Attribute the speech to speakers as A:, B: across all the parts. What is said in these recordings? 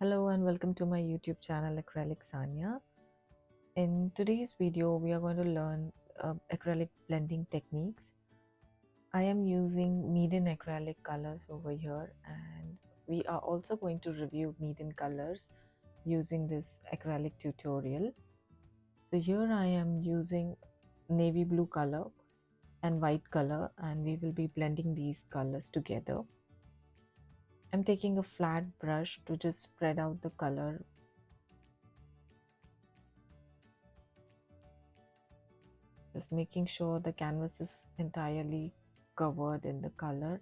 A: Hello and welcome to my YouTube channel Acrylic Saniya. In today's video, we are going to learn acrylic blending techniques. I am using Meeden acrylic colors over here, and we are also going to review Meeden colors using this acrylic tutorial. So here I am using navy blue color and white color, and we will be blending these colors together. I'm taking a flat brush to just spread out the color, just making sure the canvas is entirely covered in the color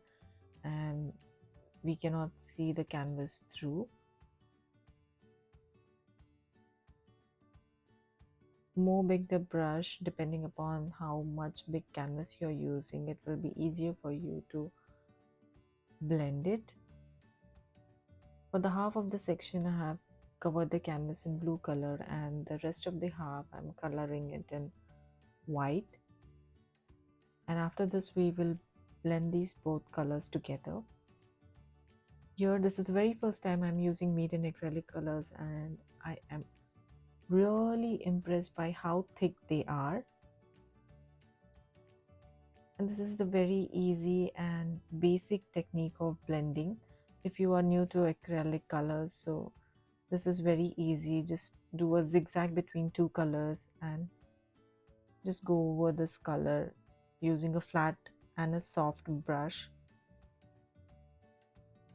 A: and we cannot see the canvas through. More big the brush, depending upon how much big canvas you're using, it will be easier for you to blend it. For the half of the section, I have covered the canvas in blue color, and the rest of the half I'm coloring it in white. And after this, we will blend these both colors together. Here, this is the very first time I'm using Meeden acrylic colors, and I am really impressed by how thick they are. And this is the very easy and basic technique of blending if you are new to acrylic colors. So this is very easy. Just do a zigzag between two colors and just go over this color using a flat and a soft brush.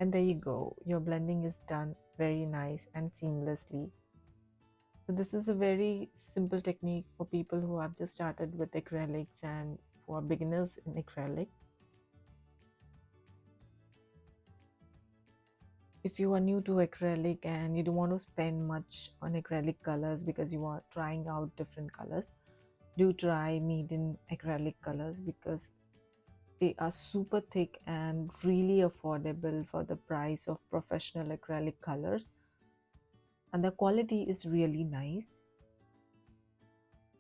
A: And there you go, your blending is done very nice and seamlessly. So this is a very simple technique for people who have just started with acrylics and for beginners in acrylic. If you are new to acrylic and you don't want to spend much on acrylic colors because you are trying out different colors, do try Meeden acrylic colors because they are super thick and really affordable for the price of professional acrylic colors, and the quality is really nice.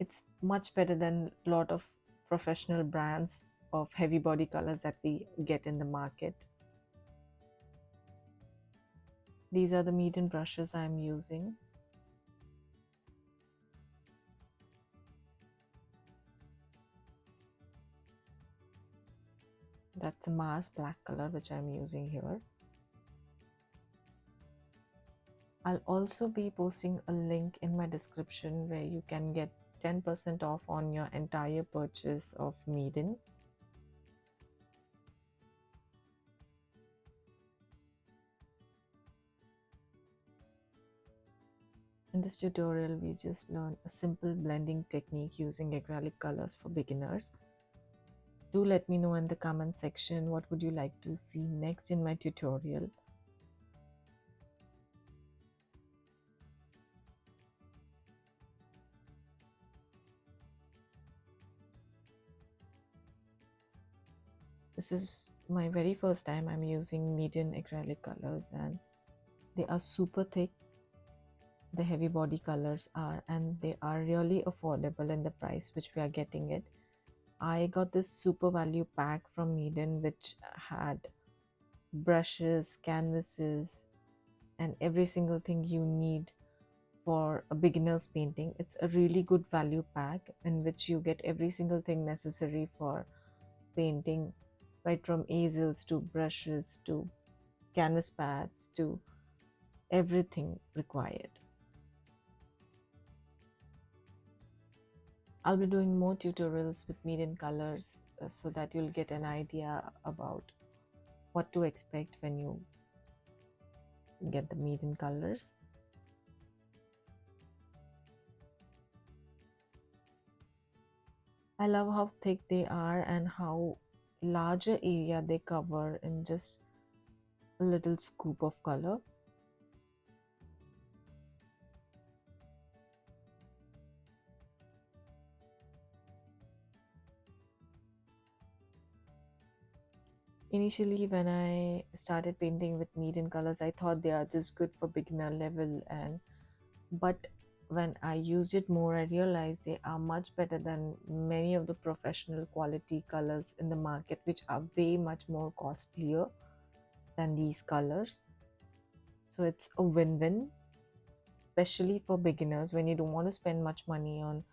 A: It's much better than a lot of professional brands of heavy body colors that we get in the market. These are the Meeden brushes I'm using. That's the Mars black color which I'm using here. I'll also be posting a link in my description where you can get 10% off on your entire purchase of Meeden. In this tutorial, we just learned a simple blending technique using acrylic colors for beginners. Do let me know in the comment section what would you like to see next in my tutorial. This is my very first time I'm using Meeden acrylic colors, and they are super thick. The heavy body colors are, and they are really affordable in the price which we are getting it. I got this super value pack from Meeden which had brushes, canvases, and every single thing you need for a beginner's painting. It's a really good value pack in which you get every single thing necessary for painting, right from easels to brushes to canvas pads to everything required. I'll be doing more tutorials with Meeden colors so that you'll get an idea about what to expect when you get the Meeden colors. I love how thick they are and how larger area they cover in just a little scoop of color. Initially, when I started painting with Meeden colors, I thought they are just good for beginner level, but when I used it more, I realized they are much better than many of the professional quality colors in the market, which are way much more costlier than these colors. So it's a win-win, especially for beginners when you don't want to spend much money on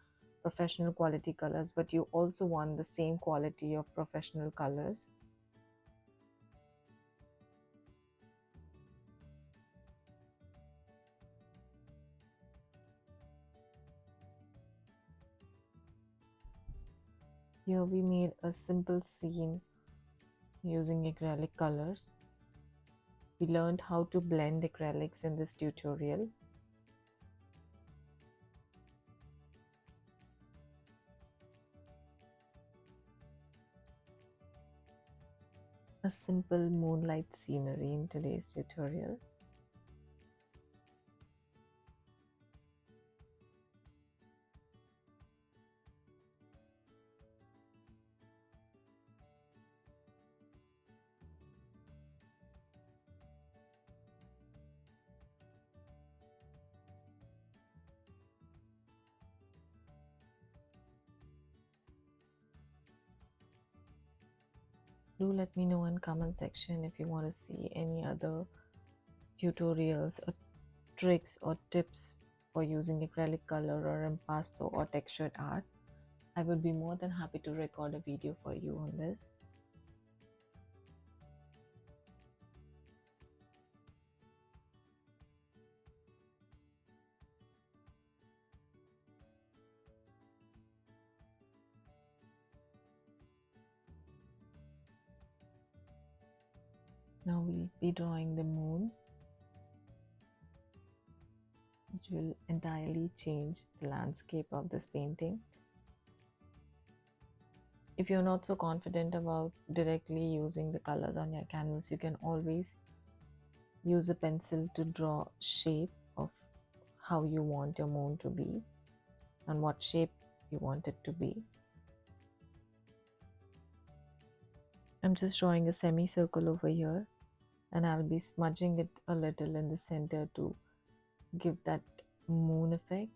A: professional quality colors, but you also want the same quality of professional colors. Here we made a simple scene using acrylic colors. We learned how to blend acrylics in this tutorial. A simple moonlight scenery in today's tutorial. Do let me know in comment section if you want to see any other tutorials or tricks or tips for using acrylic color or impasto or textured art. I would be more than happy to record a video for you on this. Now we'll be drawing the moon, which will entirely change the landscape of this painting. If you're not so confident about directly using the colors on your canvas, you can always use a pencil to draw shape of how you want your moon to be and what shape you want it to be. I'm just drawing a semicircle over here, and I'll be smudging it a little in the center to give that moon effect.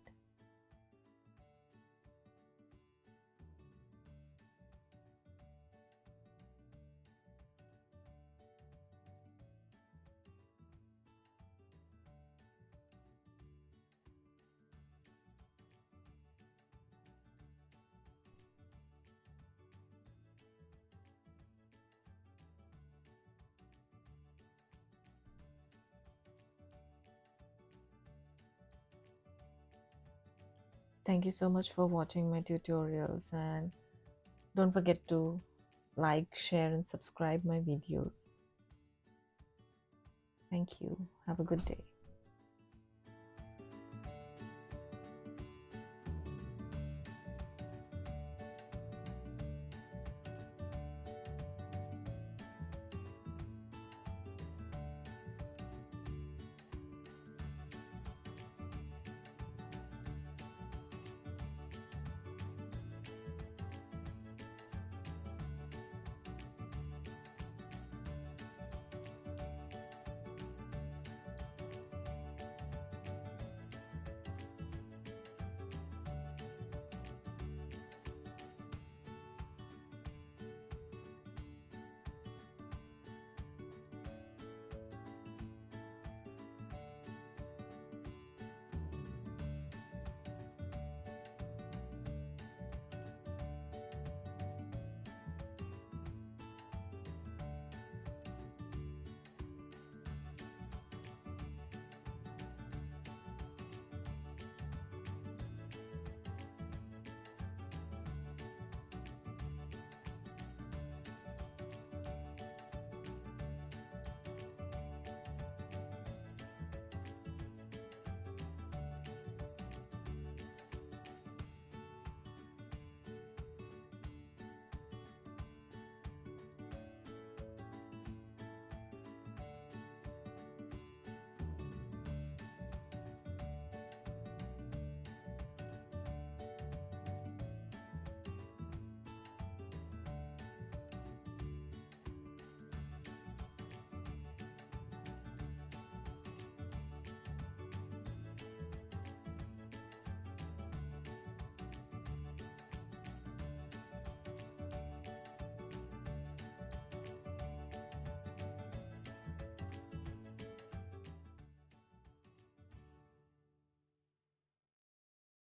A: Thank you so much for watching my tutorials, and don't forget to like, share and subscribe my videos. Thank you. Have a good day.